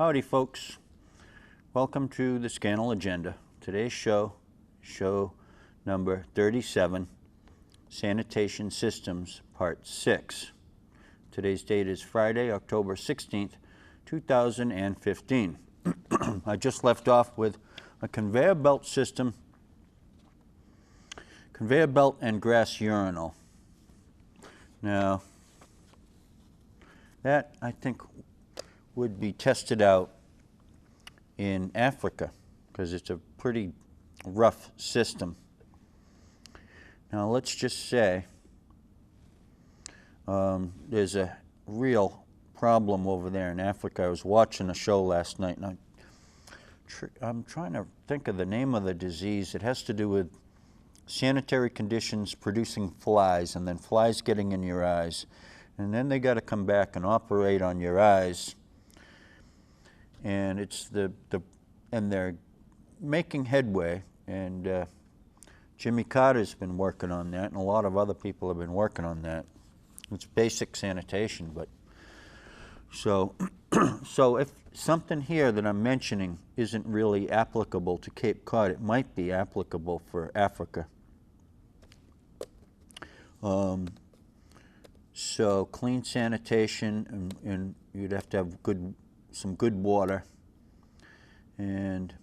Howdy folks, welcome to the Scannell Agenda. Today's show number 37, Sanitation Systems, Part 6. Today's date is Friday, October 16th, 2015. I just left off with a conveyor belt system, conveyor belt and grass urinal. Now, that I think would be tested out in Africa because it's a pretty rough system. Now let's just say there's a real problem over there in Africa. I was watching a show last night and I'm trying to think of the name of the disease. It has to do with sanitary conditions producing flies and then flies getting in your eyes. And then they got to come back and operate on your eyes. And it's and they're making headway, and Jimmy Carter's been working on that, and a lot of other people have been working on that. It's basic sanitation, but so if something here that I'm mentioning isn't really applicable to Cape Cod, it might be applicable for Africa. So clean sanitation, and you'd have to have some good water, and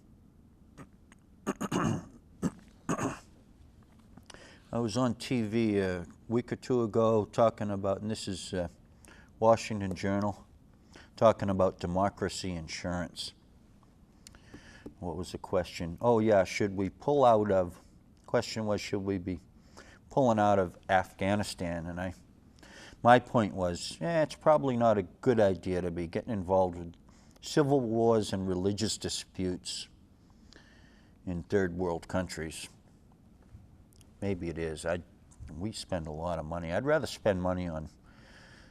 I was on TV a week or two ago talking about, and this is Washington Journal, talking about democracy insurance. What was the question? Oh yeah, should we pull out of, question was, should we be pulling out of Afghanistan? And my point was, it's probably not a good idea to be getting involved with civil wars and religious disputes in third world countries. Maybe it is. We spend a lot of money. I'd rather spend money on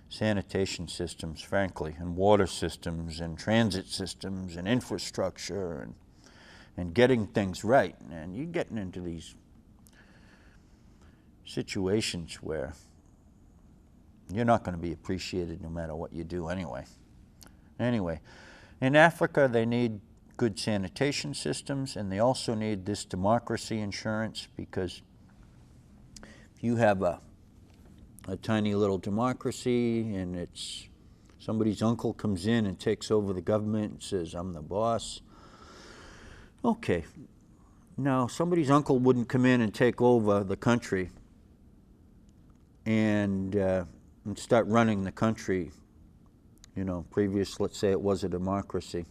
sanitation systems, frankly, and water systems and transit systems and infrastructure and getting things right. And you're getting into these situations where you're not going to be appreciated no matter what you do anyway. Anyway, in Africa they need good sanitation systems, and they also need this democracy insurance, because if you have a tiny little democracy and it's somebody's uncle comes in and takes over the government and says, I'm the boss. Okay, now somebody's uncle wouldn't come in and take over the country and start running the country, previous, let's say it was a democracy.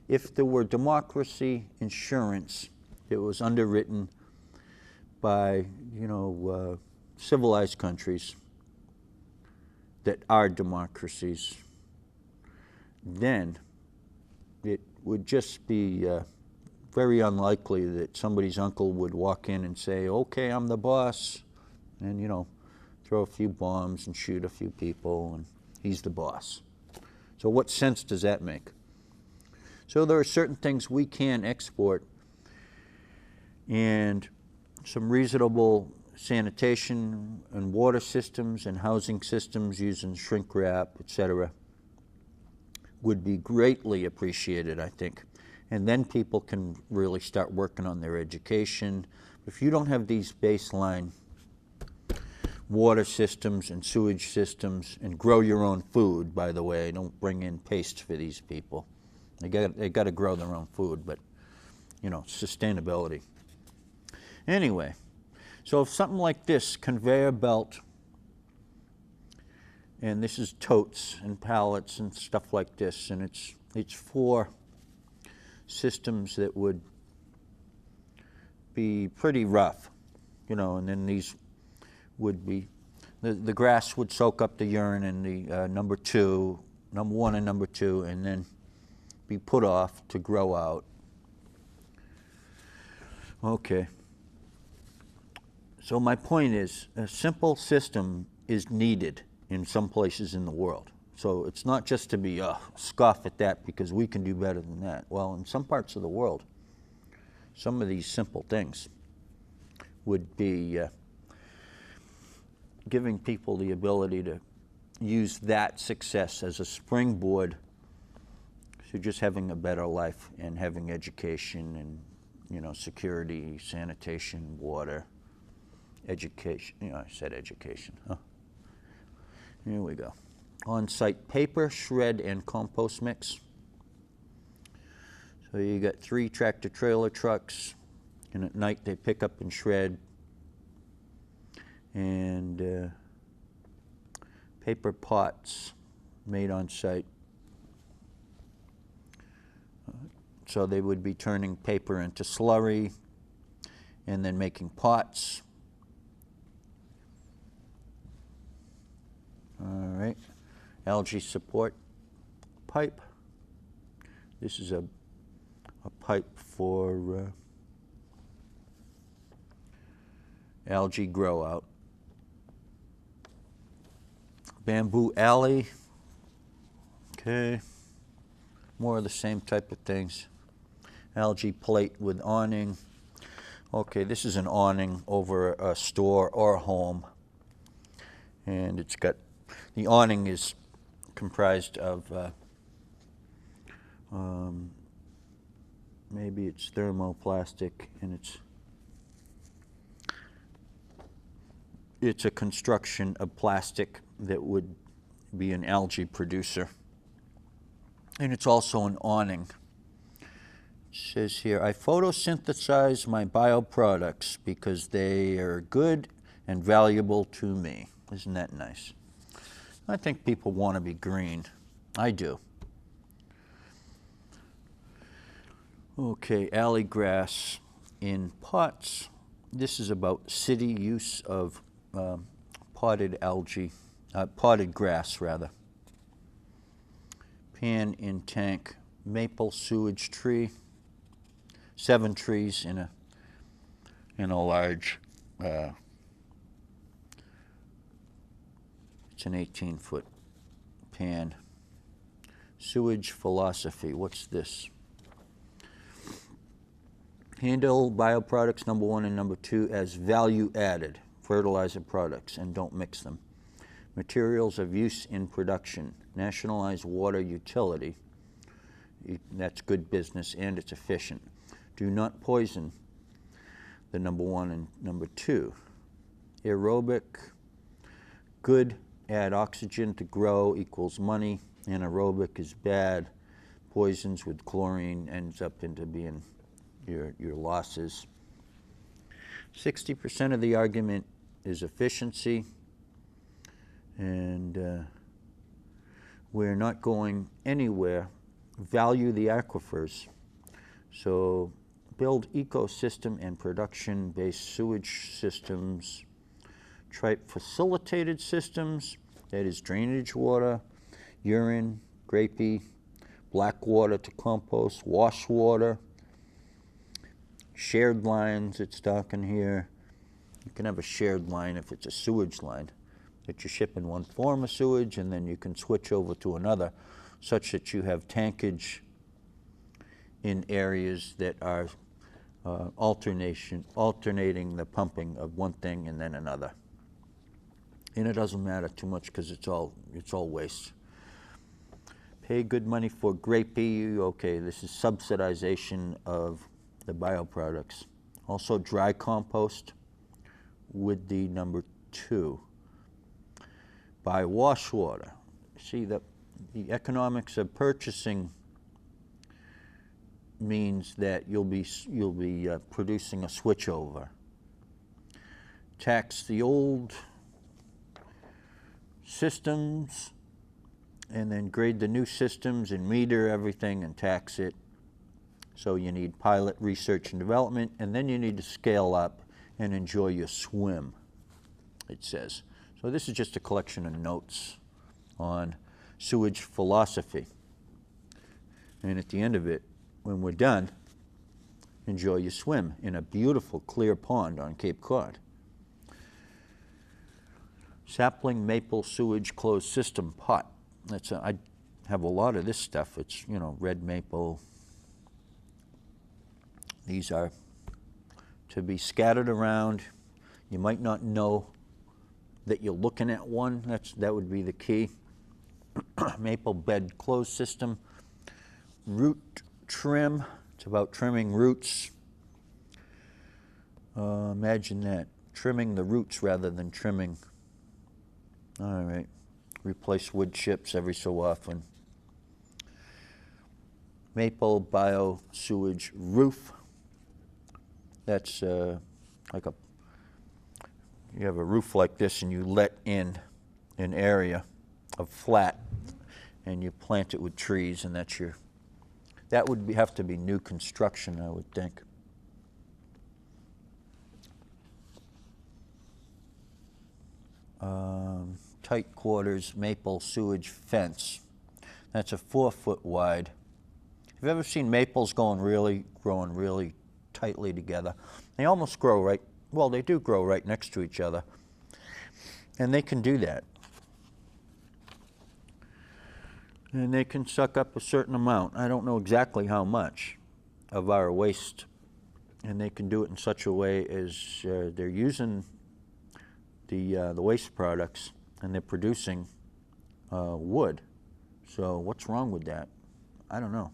If there were democracy insurance that was underwritten by, civilized countries that are democracies, then it would just be very unlikely that somebody's uncle would walk in and say, okay, I'm the boss, and, throw a few bombs and shoot a few people, and he's the boss. So what sense does that make? So there are certain things we can export, and some reasonable sanitation and water systems and housing systems using shrink wrap, etc., would be greatly appreciated, I think. And then people can really start working on their education. If you don't have these baseline water systems and sewage systems, and grow your own food, by the way, don't bring in paste for these people. They got to grow their own food, but, sustainability. Anyway, so if something like this, conveyor belt, and this is totes and pallets and stuff like this, and it's for systems that would be pretty rough, and then these would be, the grass would soak up the urine in the number one and number two, and then be put off to grow out. Okay. So my point is, a simple system is needed in some places in the world. So it's not just to be scoff at that because we can do better than that. Well, in some parts of the world, some of these simple things would be giving people the ability to use that success as a springboard to just having a better life and having education and, you know, security, sanitation, water, education. You know, I said education. Huh? Here we go. On-site paper, shred, and compost mix. So you got 3 tractor-trailer trucks, and at night they pick up and shred. And paper pots made on site. So they would be turning paper into slurry and then making pots. All right, algae support pipe. This is a pipe for algae grow out. Bamboo alley. Okay, more of the same type of things. Algae plate with awning. Okay, this is an awning over a store or a home. And it's got, the awning is comprised of, maybe it's thermoplastic, and it's a construction of plastic that would be an algae producer. And it's also an awning. It says here, I photosynthesize my bioproducts because they are good and valuable to me. Isn't that nice? I think people want to be green. I do. Okay, alley grass in pots. This is about city use of potted algae, potted grass rather. Pan in tank, maple sewage tree. 7 trees in a large. It's an 18-foot pan. Sewage philosophy. What's this? Handle bioproducts number 1 and number 2 as value added fertilizer products and don't mix them. Materials of use in production. Nationalize water utility. That's good business and it's efficient. Do not poison the number 1 and number 2. Aerobic. Good. Add oxygen to grow equals money. Anaerobic is bad. Poisons with chlorine ends up into being your losses. 60% of the argument is efficiency, and we're not going anywhere. Value the aquifers. So build ecosystem and production-based sewage systems. Tripe facilitated systems, that is drainage water, urine, grapey, black water to compost, wash water, shared lines, it's talking here. You can have a shared line if it's a sewage line, that you ship in one form of sewage and then you can switch over to another, such that you have tankage in areas that are alternating the pumping of one thing and then another. And it doesn't matter too much because it's all waste. Pay good money for grapey. Okay, this is subsidization of the bioproducts. Also dry compost with the number 2. Buy wash water. See, the economics of purchasing means that you'll be producing a switchover. Tax the old systems and then grade the new systems and meter everything and tax it. So you need pilot research and development, and then you need to scale up and enjoy your swim, it says. So this is just a collection of notes on sewage philosophy. And at the end of it, when we're done, enjoy your swim in a beautiful clear pond on Cape Cod. Sapling maple sewage closed system pot. I have a lot of this stuff. It's, you know, red maple. These are to be scattered around. You might not know that you're looking at one. That would be the key. Maple bed closed system. root trim. It's about trimming roots. Imagine that, trimming the roots rather than trimming. All right, replace wood chips every so often. Maple bio-sewage roof. That's like you have a roof like this and you let in an area of flat and you plant it with trees, and that would have to be new construction, I would think. Tight quarters maple sewage fence. That's a 4-foot wide. Have you ever seen maples growing really tightly together? They almost grow right, well, they do grow right next to each other. And they can do that. And they can suck up a certain amount. I don't know exactly how much of our waste. And they can do it in such a way as they're using the waste products and they're producing wood. So what's wrong with that? I don't know.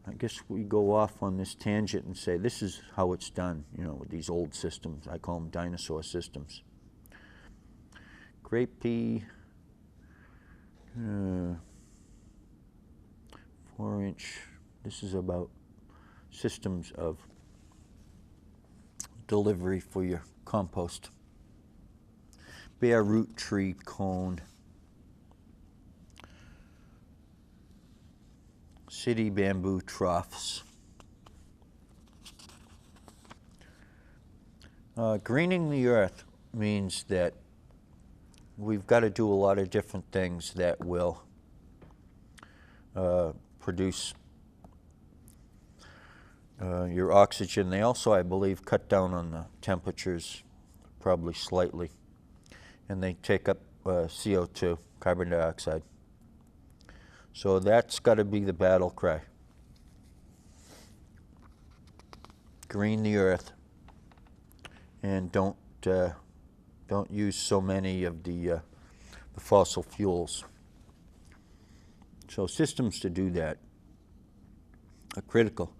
I guess we go off on this tangent and say this is how it's done, you know, with these old systems. I call them dinosaur systems. Grape pea, 4-inch. This is about systems of delivery for your compost. Bare root tree cone. City bamboo troughs. Greening the earth means that we've got to do a lot of different things that will produce your oxygen. They also, I believe, cut down on the temperatures probably slightly, and they take up CO2, carbon dioxide. So that's got to be the battle cry. Green the earth, and don't use so many of the fossil fuels. So systems to do that are critical.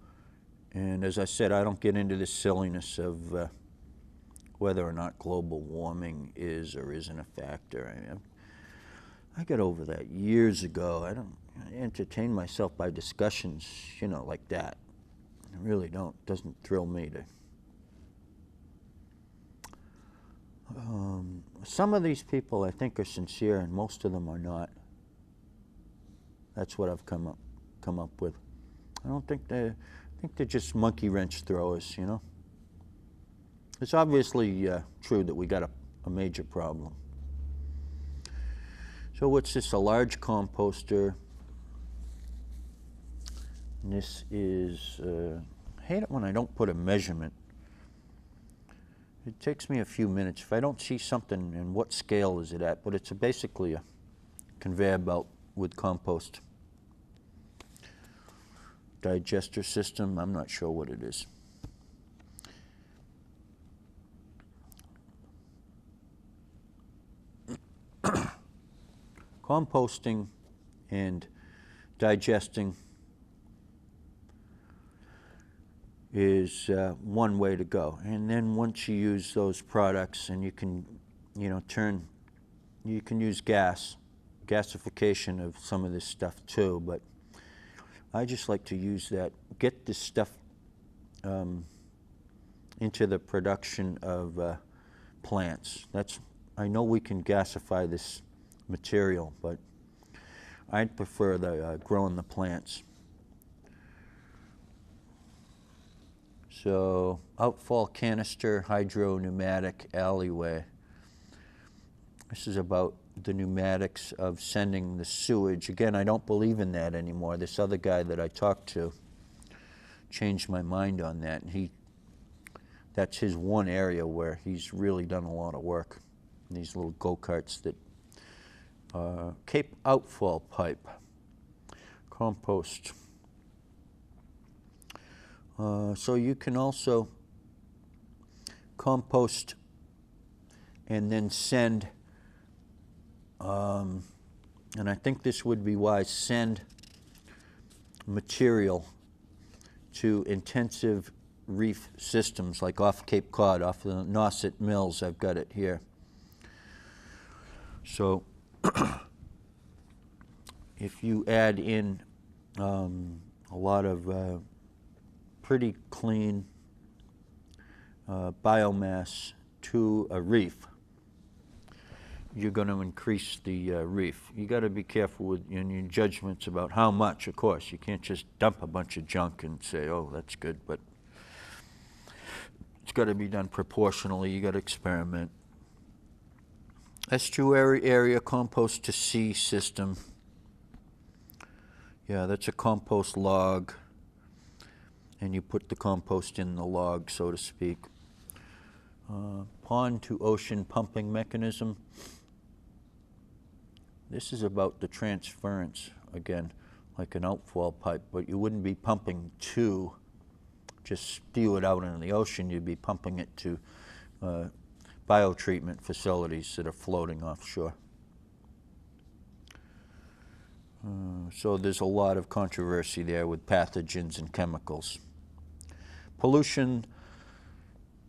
And as I said, I don't get into this silliness of whether or not global warming is or isn't a factor. I got over that years ago. I entertain myself by discussions, you know, like that. I really don't. It doesn't thrill me to. Some of these people I think are sincere, and most of them are not. That's what I've come up with. I don't think I think they're just monkey wrench throwers, you know. It's obviously true that we got a major problem. So what's this? A large composter. And this is, I hate it when I don't put a measurement. It takes me a few minutes. If I don't see something, and what scale is it at, but it's basically a conveyor belt with compost. Digester system, I'm not sure what it is. Composting and digesting is one way to go. And then once you use those products, and you can, you know, you can use gasification of some of this stuff too, but I just like to use that, get this stuff into the production of plants. I know we can gasify this material, but I'd prefer the growing the plants. So outfall canister, hydro pneumatic alleyway. This is about the pneumatics of sending the sewage. Again, I don't believe in that anymore. This other guy that I talked to changed my mind on that. And that's his one area where he's really done a lot of work. These little go-karts that Cape outfall pipe, compost. So you can also compost and then send, and I think this would be wise, send material to intensive reef systems, like off Cape Cod, off the Nauset Mills. I've got it here. So if you add in a lot of pretty clean biomass to a reef, you're going to increase the reef. You got to be careful with in your judgments about how much, of course. You can't just dump a bunch of junk and say, oh, that's good, but it's got to be done proportionally. You got to experiment. Estuary area compost to sea system. Yeah, that's a compost log, and you put the compost in the log, so to speak. Pond to ocean pumping mechanism. This is about the transference, again, like an outfall pipe, but you wouldn't be pumping to just spew it out into the ocean. You'd be pumping it to biotreatment facilities that are floating offshore. So there's a lot of controversy there with pathogens and chemicals. Pollution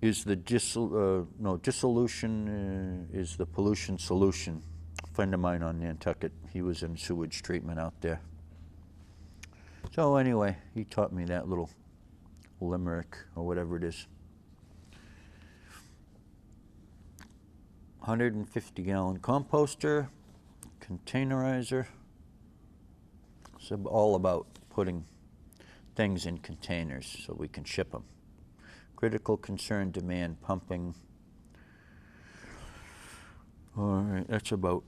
is the dissolution is the pollution solution. A friend of mine on Nantucket, he was in sewage treatment out there. So anyway, he taught me that little limerick or whatever it is. 150-gallon composter, containerizer. It's all about putting things in containers so we can ship them. Critical concern demand pumping. All right, that's about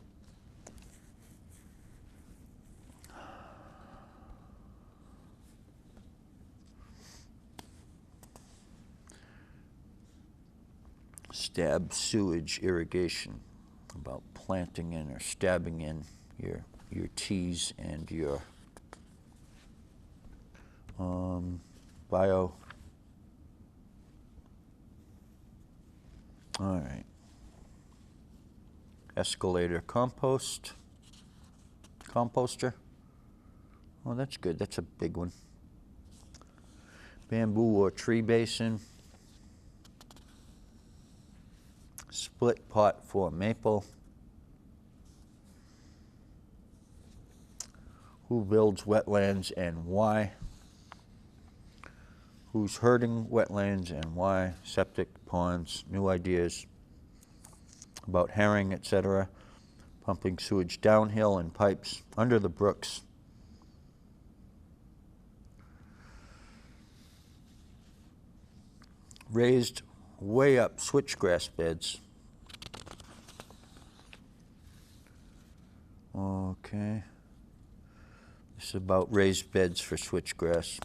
stab sewage irrigation, about planting in or stabbing in your teas and your bio. All right. Escalator composter. Oh, that's good. That's a big one. Bamboo or tree basin. Split pot for maple. Who builds wetlands and why? Who's hurting wetlands and why? Septic, ponds, new ideas about herring, etc. Pumping sewage downhill in pipes under the brooks. Raised way up switchgrass beds. Okay. This is about raised beds for switchgrass.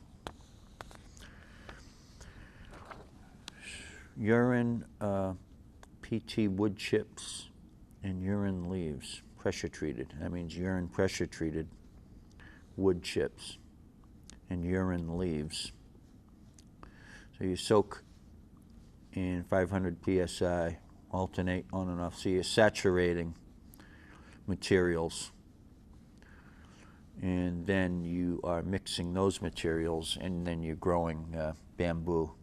Urine, PT wood chips, and urine leaves, pressure treated. That means urine pressure treated wood chips and urine leaves. So you soak in 500 psi, alternate on and off. So you're saturating materials, and then you are mixing those materials, and then you're growing bamboo.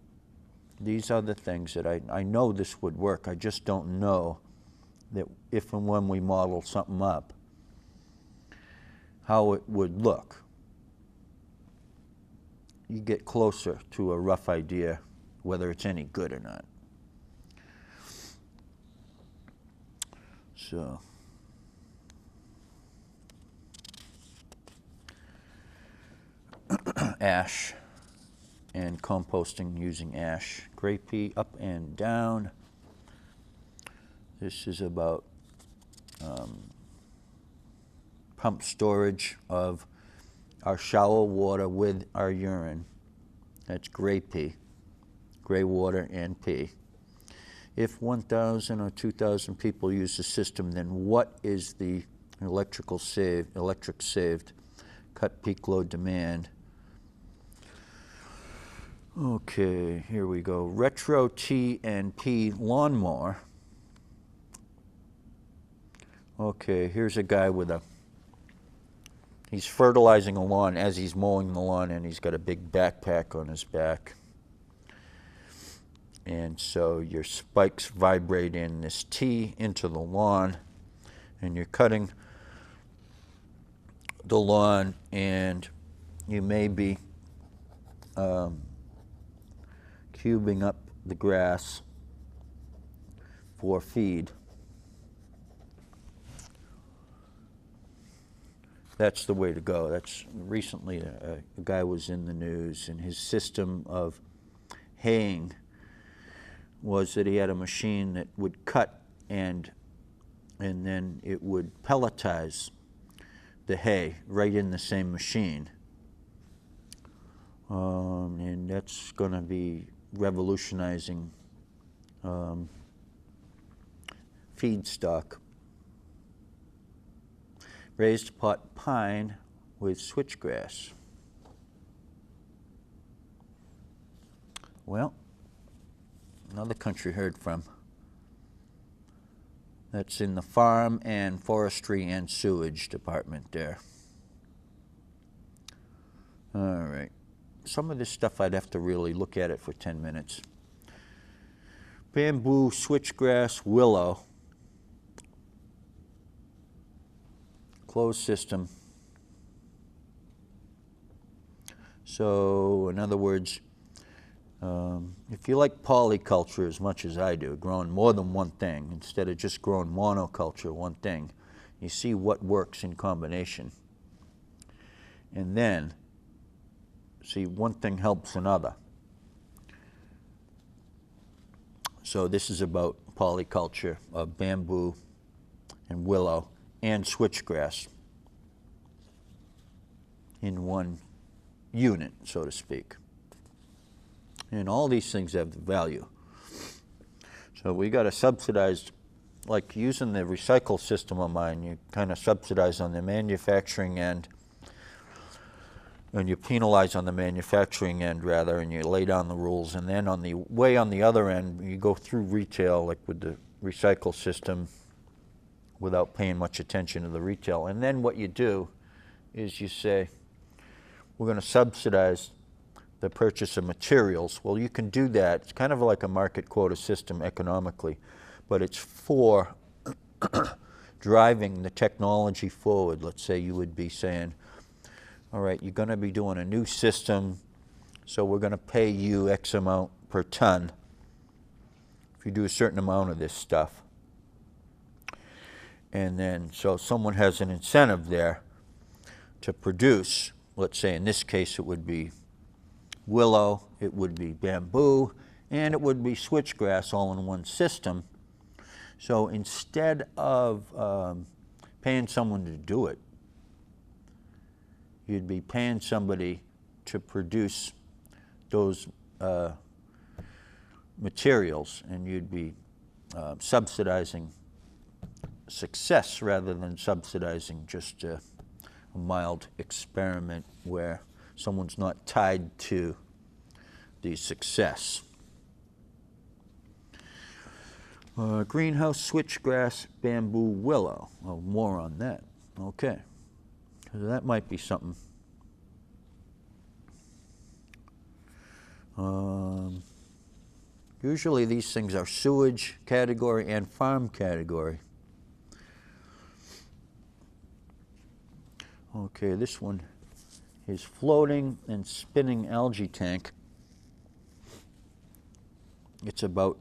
These are the things that I know this would work. I just don't know that if and when we model something up, how it would look. You get closer to a rough idea whether it's any good or not. So ash and composting using ash. Gray pea up and down. This is about pump storage of our shower water with our urine. That's gray pea, gray water and pea. If 1,000 or 2,000 people use the system, then what is the electric saved? Cut peak load demand. Okay, here we go. Retro T and P lawnmower. Okay, here's a guy with a He's fertilizing a lawn as he's mowing the lawn, and he's got a big backpack on his back. And so your spikes vibrate in this T into the lawn, and you're cutting the lawn, and you may be cubing up the grass for feed. That's the way to go. That's recently a guy was in the news, and his system of haying was that he had a machine that would cut and then it would pelletize the hay right in the same machine. And that's going to be revolutionizing feedstock. Raised pot pine with switchgrass. Well, another country heard from. That's in the Farm and Forestry and Sewage Department there. All right. Some of this stuff I'd have to really look at it for 10 minutes. Bamboo, switchgrass, willow. Closed system. So, in other words, if you like polyculture as much as I do, growing more than one thing, instead of just growing monoculture, one thing, you see what works in combination. And then, see, one thing helps another. So this is about polyculture of bamboo and willow and switchgrass in one unit, so to speak. And all these things have value. So we got to subsidize, like using the recycle system of mine, you kind of subsidize on the manufacturing end, and you penalize on the manufacturing end rather, and you lay down the rules. And then on the way on the other end, you go through retail, like with the recycle system, without paying much attention to the retail. And then what you do is you say, we're going to subsidize the purchase of materials. Well, you can do that. It's kind of like a market quota system economically, but it's for driving the technology forward. Let's say you would be saying, all right, you're going to be doing a new system, so we're going to pay you X amount per ton if you do a certain amount of this stuff. And then, so someone has an incentive there to produce, let's say in this case it would be willow, it would be bamboo, and it would be switchgrass all in one system. So instead of paying someone to do it, you'd be paying somebody to produce those materials, and you'd be subsidizing success rather than subsidizing just a mild experiment where someone's not tied to the success. Greenhouse, switchgrass, bamboo, willow. Well, more on that. Okay. So that might be something. Usually these things are sewage category and farm category. Okay, this one is floating and spinning algae tank. It's about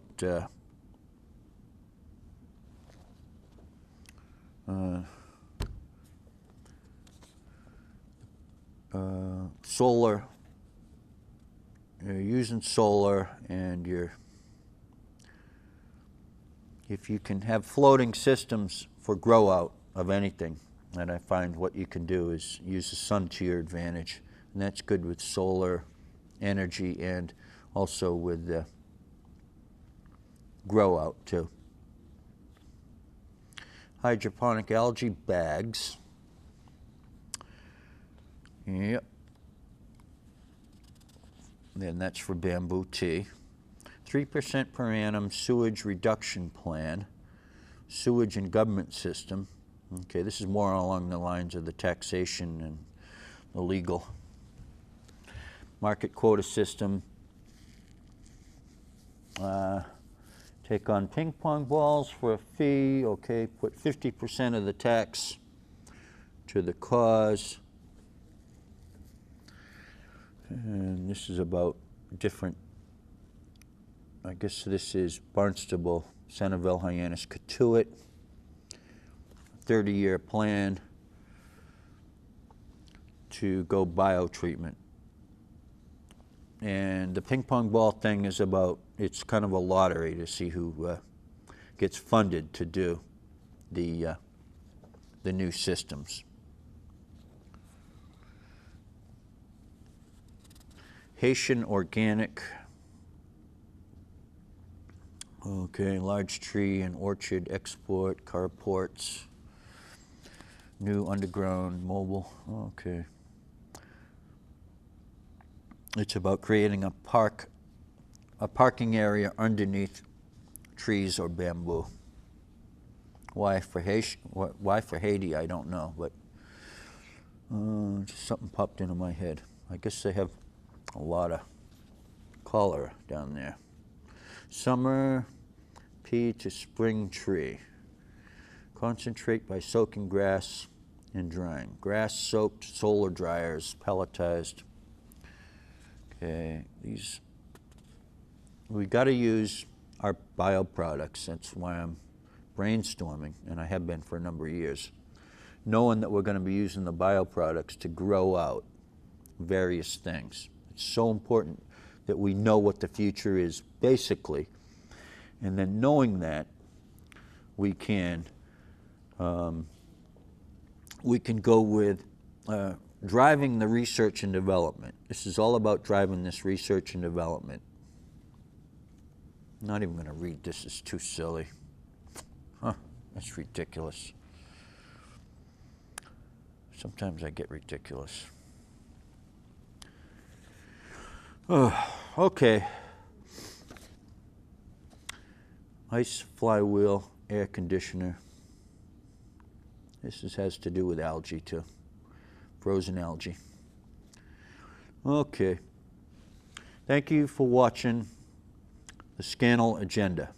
solar. You're using solar, and if you can have floating systems for grow out of anything, and I find what you can do is use the sun to your advantage, and that's good with solar energy and also with grow out too. Hydroponic algae bags. Yep. Then that's for bamboo tea. 3% per annum sewage reduction plan. Sewage and government system. Okay, this is more along the lines of the taxation and the legal. Market quota system. Take on ping pong balls for a fee. Okay, put 50% of the tax to the cause. And this is about different, I guess this is Barnstable, Centerville, Hyannis, Cotuit. 30-year plan to go biotreatment. And the ping pong ball thing is about, it's kind of a lottery to see who gets funded to do the new systems. Haitian organic. Okay, large tree and orchard export, carports. New underground mobile. Okay. It's about creating a parking area underneath trees or bamboo. Why for Haiti, I don't know, but just something popped into my head. I guess they have a lot of cholera down there. Summer pea to spring tree. Concentrate by soaking grass and drying. Grass soaked, solar dryers, pelletized. Okay, we got to use our bioproducts. That's why I'm brainstorming, and I have been for a number of years, knowing that we're going to be using the bioproducts to grow out various things. It's so important that we know what the future is, basically, and then knowing that we can go with driving the research and development. This is all about driving this research and development. I'm not even going to read this, it's too silly. Huh, that's ridiculous. Sometimes I get ridiculous. Okay. Ice flywheel, air conditioner. This has to do with algae too. Frozen algae. Okay. Thank you for watching the Scannell Agenda.